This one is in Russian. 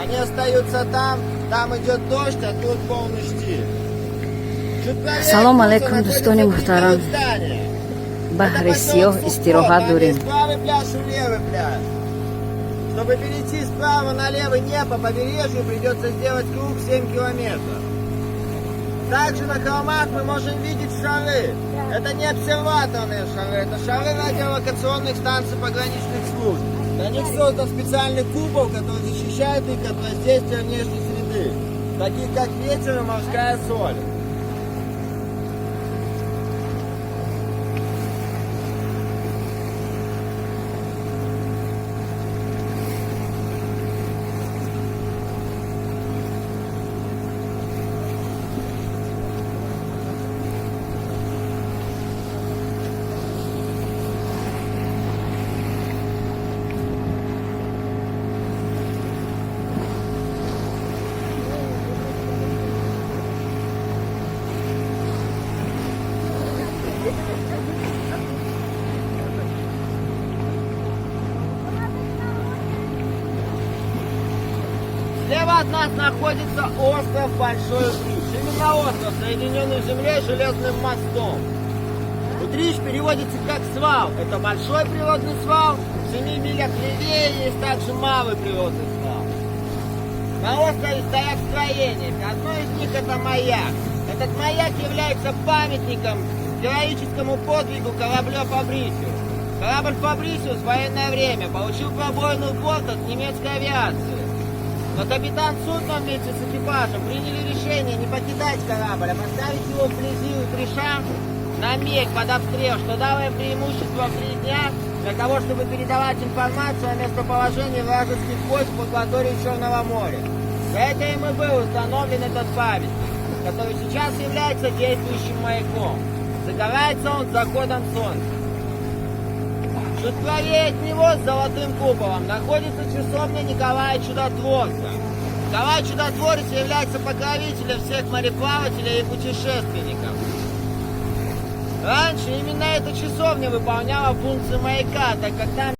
Они остаются там, там идет дождь, а тут полный штиль. Салом алейкум, достойный мухтарам. Бахресио из Тирогадурин. Правый пляж и левый пляж. Чтобы перейти справа налево не по побережью, придется сделать круг 7 километров. Также на холмах мы можем видеть шары. Это не обсерваторные шары, это шары радиолокационных станций пограничных служб. На них создан специальный купол, который защищает их от воздействия внешней среды, таких как ветер и морская соль. Слева от нас находится остров Большой Утрищ. Именно остров, соединенный с землей железным мостом. Утрищ переводится как свал. Это большой природный свал. В 7 милях левее есть также малый природный свал. На острове стоят строения. Одно из них это маяк. Этот маяк является памятником героическому подвигу корабля Фабрисиус. Корабль Фабрисиус в военное время получил пробоину в борт от немецкой авиации. Но капитан судна вместе с экипажем приняли решение не покидать корабль, а поставить его вблизи Утриша на миг под обстрел, что дало им преимущество в 3 дня для того, чтобы передавать информацию о местоположении вражеских войск в акватории Черного моря. Для этого им и был установлен этот памятник, который сейчас является действующим маяком. Загорается он с заходом солнца. Чуть правее от него с золотым куполом находится часовня Николая Чудотворца. Николай Чудотворец является покровителем всех мореплавателей и путешественников. Раньше именно эта часовня выполняла функцию маяка, так как там